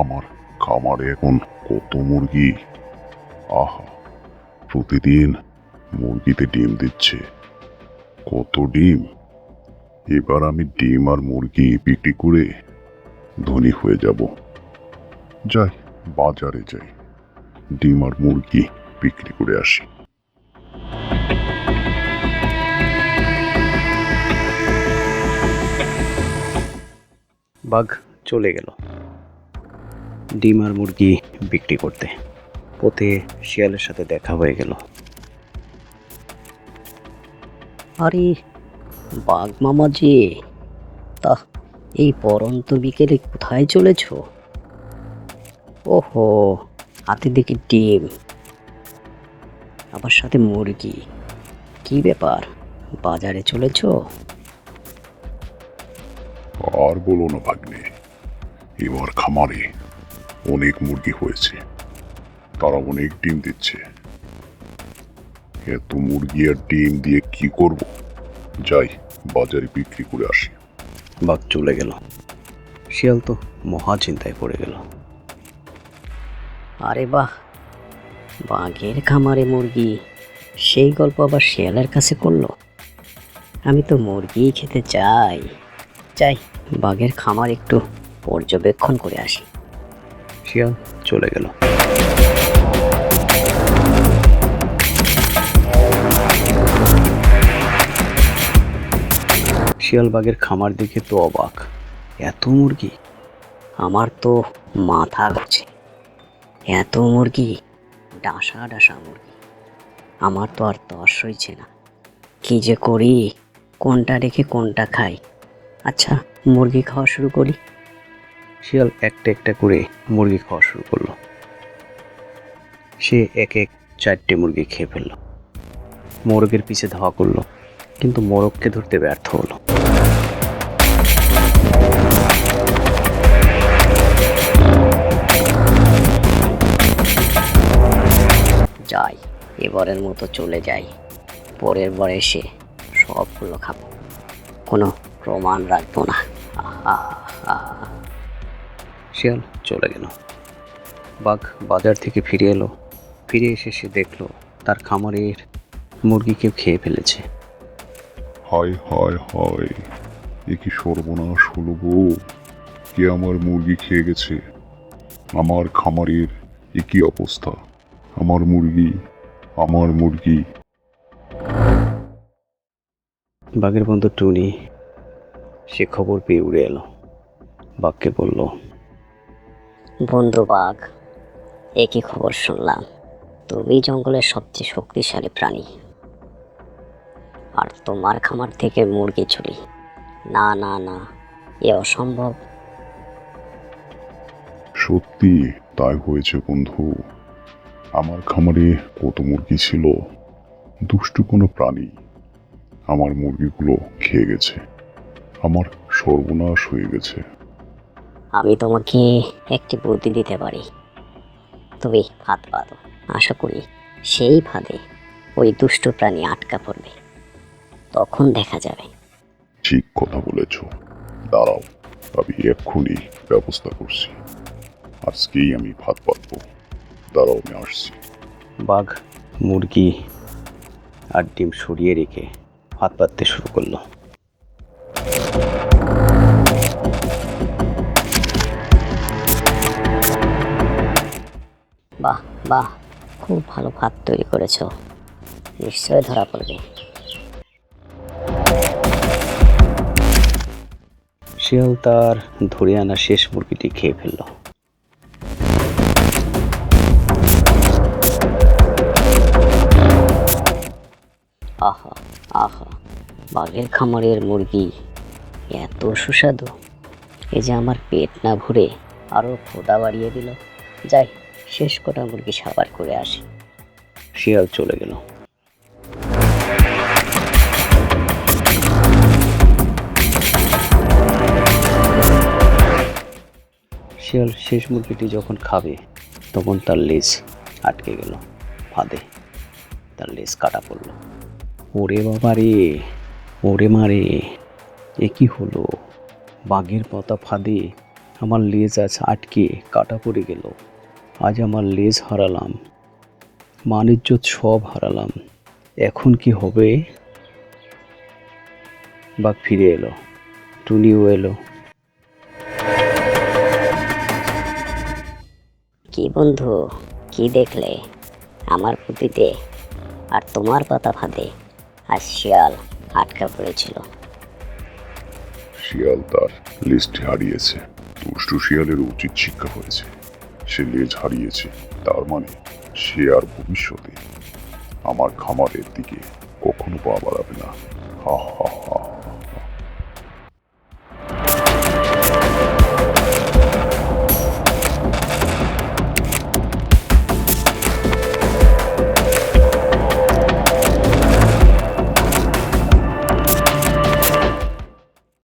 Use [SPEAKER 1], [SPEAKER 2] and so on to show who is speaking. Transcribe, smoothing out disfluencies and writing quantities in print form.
[SPEAKER 1] আমার খামারে এখন কত মুরগি! আহা, প্রতিদিন মুরগিতে ডিম দিচ্ছে। কত ডিম! এবার আমি ডিম আর মুরগি বিক্রি করে ধনী হয়ে যাব। যাই, বাজারে যাই, ডিম আর মুরগি বিক্রি করে আসি।
[SPEAKER 2] বাঘ চলে গেল ডিম আর মুরগি বিক্রি করতে। পথে শিয়ালের সাথে দেখা হয়ে গেল।
[SPEAKER 3] আরে বাঘ মামা যে, তা এই পরন্ত বিকেলে কোথায় চলেছ? ওহো, হাতে দেখি ডিম, আবার সাথে মুরগি। কি ব্যাপার, বাজারে চলেছ?
[SPEAKER 1] আর বলো না ভাগ্নে, এবার খামারে অনেক মুরগি হয়েছে, তারা অনেক ডিম দিচ্ছে। এত মুরগি আর ডিম দিয়ে কি করব? যাই, বাজারে বিক্রি করে আসি।
[SPEAKER 2] বাঘ চলে গেল। শিয়াল তো মহা চিন্তায় পড়ে গেল।
[SPEAKER 3] আরে বাহ, বাঘের খামারে মুরগি, সেই গল্প আবার শিয়ালের কাছে করলো। আমি তো মুরগি খেতে চাই। চাই বাঘের খামার একটু পর্যবেক্ষণ করে আসি।
[SPEAKER 2] শিয়াল চলে গেল। শিয়াল বাঘের খামার দেখে তো অবাক। এত মুরগি!
[SPEAKER 3] আমার তো মাথা ঘুরছে, এত মুরগি, ডাসা ডাসা মুরগি। আমার তো আর তর সইছে না। কি যে করি, কোনটা রেখে কোনটা খাই। আচ্ছা, মুরগি খাওয়া শুরু করি।
[SPEAKER 2] শিয়াল একটা একটা করে মুরগি খাওয়া শুরু করলো। সে এক এক 4টে মুরগি খেয়ে ফেলল। মোরগের পিছে ধাওয়া করলো, কিন্তু মোরগকে ধরতে ব্যর্থ হলো।
[SPEAKER 3] যাই, এবারের মতো চলে যাই। পরের বার এসে সবগুলো খাবো, কোনো প্রমাণ রাখবো না। আহা, আহা।
[SPEAKER 2] শিয়াল চলে গেল। বাঘ বাজার থেকে ফিরে এলো। ফিরে এসে সে দেখলো তার খামারের মুরগি কেউ খেয়ে ফেলেছে।
[SPEAKER 1] হায় হায় হায়, এ কি সর্বনাশ হলো গো! কে আমার মুরগি খেয়ে গেছে? আমার খামারের এ কি অবস্থা! আমার মুরগি, আমার মুরগি!
[SPEAKER 2] বাঘের বন্ধু টুনি সে খবর পেয়ে উড়ে এলো। বাঘকে বলল,
[SPEAKER 3] বন্ধু বাঘ, একই খবর শুনলাম। তুমি জঙ্গলের সবচেয়ে শক্তিশালী প্রাণী, আর তোমার খামার থেকে মুরগি চুরি। না না না, এ অসম্ভব।
[SPEAKER 1] সত্যি তাই হয়েছে বন্ধু। আমার খামারে কত মুরগি ছিল, দুষ্টু কোনো প্রাণী আমার মুরগিগুলো খেয়ে গেছে। আমার সর্বনাশ হয়ে গেছে।
[SPEAKER 3] আমি তোমাকে একটি বুদ্ধি দিতে পারি। তুমি ফাঁদ পাতো, আশা করি সেই ফাঁদে ওই দুষ্ট প্রাণী আটকা পড়বে। তখন দেখা যাবে।
[SPEAKER 1] ঠিক কথা বলেছ, দাঁড়াও, আমি এক্ষুনি ব্যবস্থা করছি। আজকেই আমি ভাত পাতবো। দাঁড়াও, আমি আসছি।
[SPEAKER 2] বাঘ মুরগি আর ডিম সরিয়ে রেখে হাত পাততে শুরু করলো।
[SPEAKER 3] বাহ বাহ, খুব ভালো ফাঁদ তৈরি করেছো, নিশ্চয় ধরা পড়বে।
[SPEAKER 2] শিয়াল তার ধরে আনা শেষ মুরগিটি খেয়ে ফেলল।
[SPEAKER 3] আহা আহা, বাঘের খামারের মুরগি এত সুস্বাদু, এ যে আমার পেট না ভরে আরো ক্ষুধা বাড়িয়ে দিল। যাই, শেষ কটা মুরগি সাবার করে আসি।
[SPEAKER 2] শিয়াল চলে গেল। শিয়াল শেষ মুরগিটি যখন খাবে, তখন তার লেজ আটকে গেল ফাঁদে। তার লেজ কাটা পড়ল। ওরে বাবা রে, ওরে মারে, এ কি হলো! বাঘের পাতা ফাঁদে আমার লেজ আজ আটকে কাটা পড়ে গেল। আজ আমার লেজ হারালাম, মান ইজ্জত সব হারালাম। এখন কি হবে? বাঘ ফিরে এলো, টুনিও এলো।
[SPEAKER 3] কি বন্ধু, কি দেখলে? আমার পুঁতিতে আর তোমার পাতা ফাঁদে আর শিয়াল আটকা পড়েছিল।
[SPEAKER 1] শিয়াল তার লেজটি হারিয়েছে। দুষ্টু শিয়ালের উচিত শিক্ষা হয়েছে। সে লেজ হারিয়েছে, তার মানে সে আর ভবিষ্যতে আমার খামারের দিকে কখনো পা বাড়াবে না। হা হা হা।